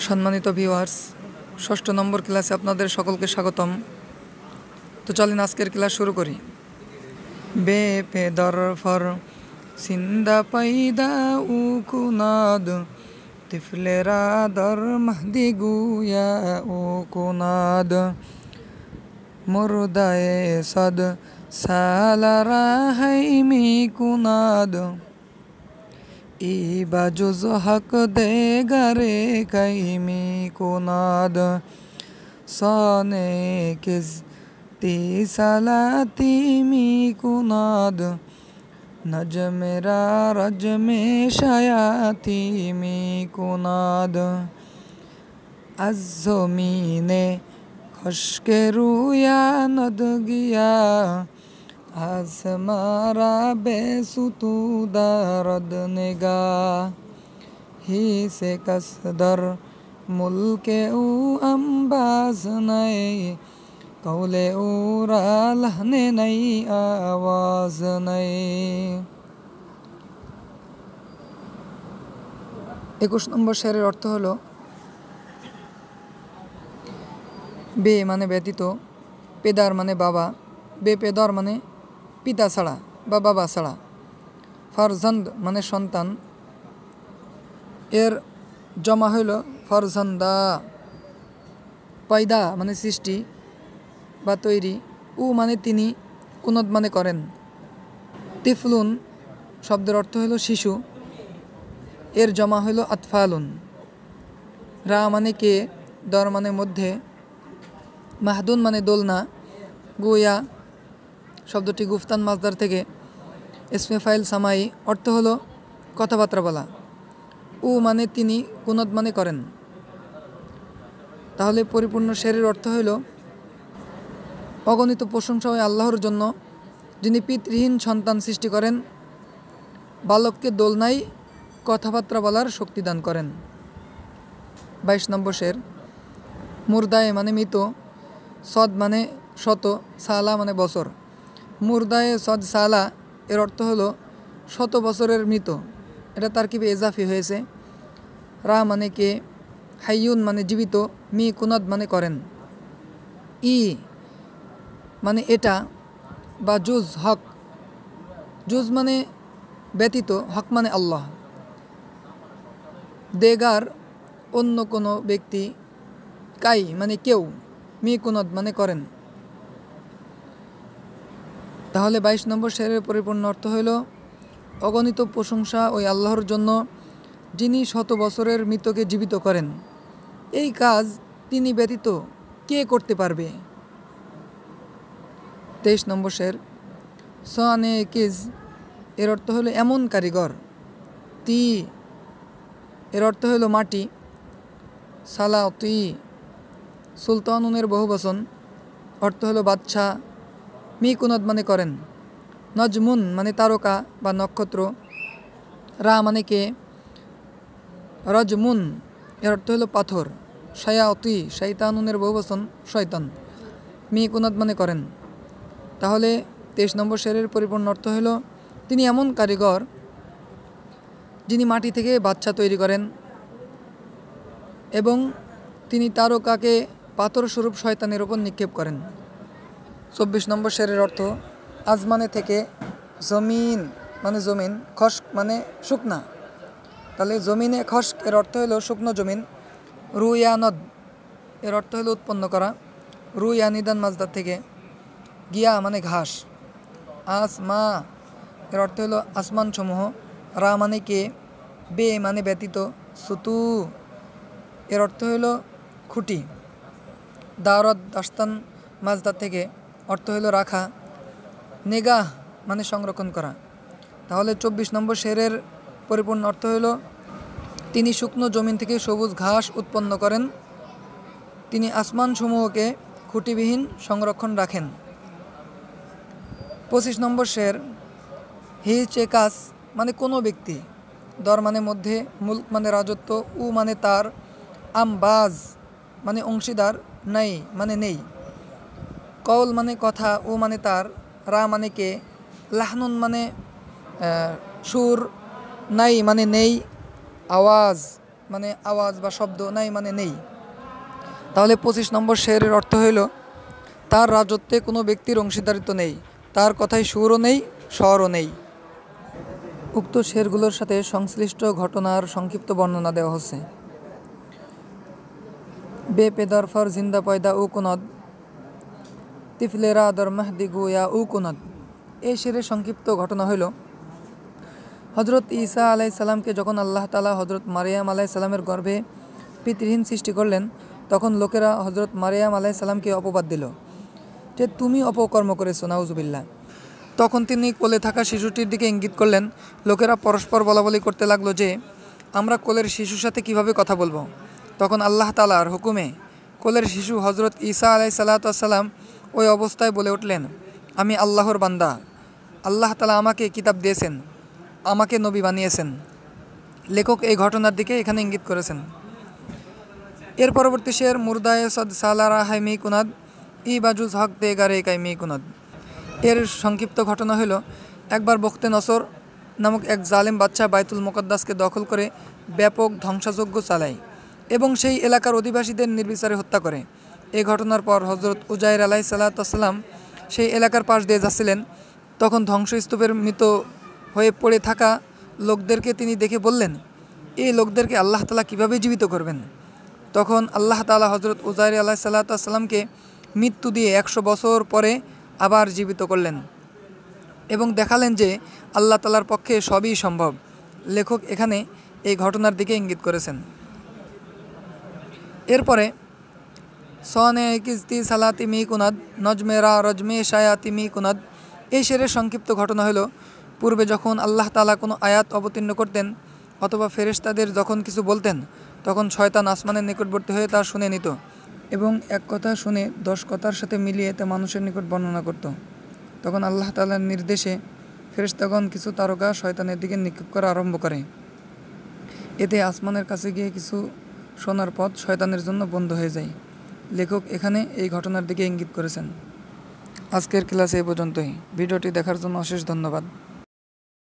সম্মানিত ভিউয়ার্স, ষষ্ঠ নম্বর ক্লাসে আপনাদের সকলকে স্বাগতম। তো চলেন আজকের ক্লাস শুরু করি। বে পে দর ফর সিন্দা পাইদা উকুনাদ তিফলেরা দর মাহদি গুয়া উকুনাদ মুরদায়ে সদ সালারা হাইমি কুনাদ ইবা জুজ হক দে গারে কাইমি কুনাদ সনে কিজ তি সালাতি মি কুনাদ নজমেরা রজমে শায়াতি মি কুনাদ আজমিনে খশকে রুয়া নদ গিয়া আসমারা বেসুতু দারদ নেগা হি সে কসদর মুলকে উ আম্বাজ নাই কৌলে উরা লহনে নাই আওয়াজ নাই। 21 নম্বর শেরের অর্থ হলো বে মানে ব্যতীত, পেদার মানে বাবা, বেপেদর মানে পিতা ছাড়া বা বাবা ছাড়া, ফরজন্দ মানে সন্তান, এর জমা হইল ফরজন্দা, পয়দা মানে সৃষ্টি বা তৈরি, উ মানে তিনি, কুনত মানে করেন। তিফলুন শব্দের অর্থ হইল শিশু, এর জমা হইল আতফালুন। রা মানে কে, দর মানে মধ্যে, মাহদুন মানে দোলনা, গুয়া শব্দটি গুফতান মাজদার থেকে, ইসমে ফাইল সামাই অর্থ হলো কথাবার্তা বলা, উ মানে তিনি, কুনত মানে করেন। তাহলে পরিপূর্ণ শেরের অর্থ হইল অগণিত প্রশংসা হয় আল্লাহর জন্য, যিনি পিতৃহীন সন্তান সৃষ্টি করেন, বালককে দোলনায় কথাবার্তা বলার শক্তি দান করেন। 22 নম্বর শের মুরদায়ে মানে মৃত, সদ মানে শত, সালা মানে বছর। মুরদায়ে সদ সালা এর অর্থ হলো 100 বছরের মৃত, এটা তারকিবে এজাফি হয়েছে। রা মানে কে, হাইয়ুন মানে জীবিত, মি কুনাদ মানে করেন। ই মানে এটা বা জুজ হক, জুজ মানে ব্যতীত, হক মানে আল্লাহ, দেগার অন্য কোনো ব্যক্তি, কাই মানে কেউ, মি কুনাদ মানে করেন। তাহলে 22 নম্বর শেরের পরিপূর্ণ অর্থ হইল অগণিত প্রশংসা ওই আল্লাহর জন্য, যিনি 100 বছরের মৃতকে জীবিত করেন। এই কাজ তিনি ব্যতীত কে করতে পারবে। 23 নম্বর শের সানে কিজ এর অর্থ হলো এমন কারিগর। তি এর অর্থ হলো মাটি। সালাতি সুলতানুনের বহুবচন, অর্থ হলো বাদশাহ, মি কুনাদ মানে করেন। নজমুন মানে তারকা বা নক্ষত্র। রা মানে কে, রজমুন এর অর্থ হলো পাথর। শায়াতি শয়তানুনের বহুবচন শয়তান, মি কুনাদ মানে করেন। তাহলে 23 নম্বর শেরের পরিপূর্ণ অর্থ হলো তিনি এমন কারিগর যিনি মাটি থেকে বাচ্চা তৈরি করেন এবং তিনি তারকাকে পাথর স্বরূপ শয়তানের ওপর নিক্ষেপ করেন। 24 নম্বর শেরের অর্থ আজমানে থেকে, জমিন মানে জমিন, খস্ক মানে শুকনা। তাহলে জমিনে খস্ক এর অর্থ হলো শুকনো জমিন। রুয়ানদ এর অর্থ হলো উৎপন্ন করা, রুয়া নিদান মাজদার থেকে। গিয়া মানে ঘাস। আসমা এর অর্থ হলো আসমান সমূহ। রা মানে কে, বে মানে ব্যতীত, সুতু এর অর্থ হলো খুঁটি। দারদ দাস্তান মাজদার থেকে, অর্থ হলো রাখা। নেগাহ মানে সংরক্ষণ করা। তাহলে 24 নম্বর শেরের পরিপূর্ণ অর্থ হলো তিনি শুকনো জমিন থেকে সবুজ ঘাস উৎপন্ন করেন, তিনি আসমান সমূহকে খুঁটিবিহীন সংরক্ষণ রাখেন। 25 নম্বর শের হি চেকাস মানে কোনো ব্যক্তি, দর মানে মধ্যে, মুলক মানে রাজত্ব, উ মানে তার, আমবাজ মানে অংশীদার, নাই মানে নেই। কৌল মানে কথা, ও মানে তার, রা মানে কে, লাহনুন মানে সুর, নাই মানে নেই, আওয়াজ মানে আওয়াজ বা শব্দ, নাই মানে নেই। তাহলে 25 নম্বর শেরের অর্থ হইল তার রাজত্বে কোনো ব্যক্তির অংশীদারিত্ব নেই, তার কথায় সুরও নেই, স্বরও নেই। উক্ত শেরগুলোর সাথে সংশ্লিষ্ট ঘটনার সংক্ষিপ্ত বর্ণনা দেওয়া হচ্ছে। বেপেদারফার জিন্দা পয়দা উ কুনদ তিফলেরা দর মাহদি গুয়া উ কুনদ। এই শেরের সংক্ষিপ্ত ঘটনা হইল হজরত ঈসা আলাইসাল্লামকে যখন আল্লাহ তাআলা হজরত মারিয়াম আলাইসাল্লামের গর্ভে পিতৃহীন সৃষ্টি করলেন, তখন লোকেরা হজরত মারিয়াম আলাইসাল্লামকে অপবাদ দিল যে তুমি অপকর্ম করেছো, নাউজুবিল্লাহ। তখন তিনি কোলে থাকা শিশুটির দিকে ইঙ্গিত করলেন। লোকেরা পরস্পর বলাবলি করতে লাগলো যে আমরা কোলের শিশুর সাথে কিভাবে কথা বলবো। তখন আল্লাহ তাআলার হুকুমে কোলের শিশু হজরত ঈসা আলাইসাল্লাম ওই অবস্থায় বলে উঠলেন, আমি আল্লাহর বান্দা, আল্লাহ তাআলা আমাকে কিতাব দিয়েছেন, আমাকে নবী বানিয়েছেন। লেখক এই ঘটনার দিকে এখানে ইঙ্গিত করেছেন। এর পরবর্তী শের মুর্দায়ে সদ সালারা হাই মি কুনাদ ই বাজুজ হক দে গারে কাই মি কুনাদ। এর সংক্ষিপ্ত ঘটনা হলো একবার বখতে নসর নামক এক জালেম বাদশা বাইতুল মুকদ্দাসকে দখল করে ব্যাপক ধ্বংসযজ্ঞ চালায় এবং সেই এলাকার অধিবাসীদের নির্বিচারে হত্যা করে। এই ঘটনার পর হজরত উজাইর আলাইহিসসালাম সেই এলাকার পাশ দিয়ে যাচ্ছিলেন। তখন ধ্বংসস্তূপের মৃত হয়ে পড়ে থাকা লোকদেরকে তিনি দেখে বললেন, এই লোকদেরকে আল্লাহ তাআলা কীভাবে জীবিত করবেন। তখন আল্লাহ তাআলা হজরত উজাইর আলাইহিসসালামকে মৃত্যু দিয়ে 100 বছর পরে আবার জীবিত করলেন এবং দেখালেন যে আল্লাহ তাআলার পক্ষে সবই সম্ভব। লেখক এখানে এই ঘটনার দিকে ইঙ্গিত করেছেন। এরপরে সনে কিস্তি সালাতি মি কুনাদ নজমেরা রজমে শায়াতি মি কুনাদ। এই শেরের সংক্ষিপ্ত ঘটনা হলো পূর্বে যখন আল্লাহ তাআলা কোনো আয়াত অবতীর্ণ করতেন অথবা ফেরেশতাদের যখন কিছু বলতেন, তখন শয়তান আসমানের নিকটবর্তী হয়ে তা শুনে নিত এবং এক কথা শুনে 10 কথার সাথে মিলিয়ে তা মানুষের নিকট বর্ণনা করত। তখন আল্লাহ তাআলার নির্দেশে ফেরেশতাগণ কিছু তারকা শয়তানের দিকে নিক্ষেপ করা আরম্ভ করে। এতে আসমানের কাছে গিয়ে কিছু শোনার পথ শয়তানের জন্য বন্ধ হয়ে যায়। লেখক এখানে এই ঘটনার দিকে ইঙ্গিত করেছেন। আজকের ক্লাসে এই পর্যন্তই। ভিডিওটি দেখার জন্য অশেষ ধন্যবাদ।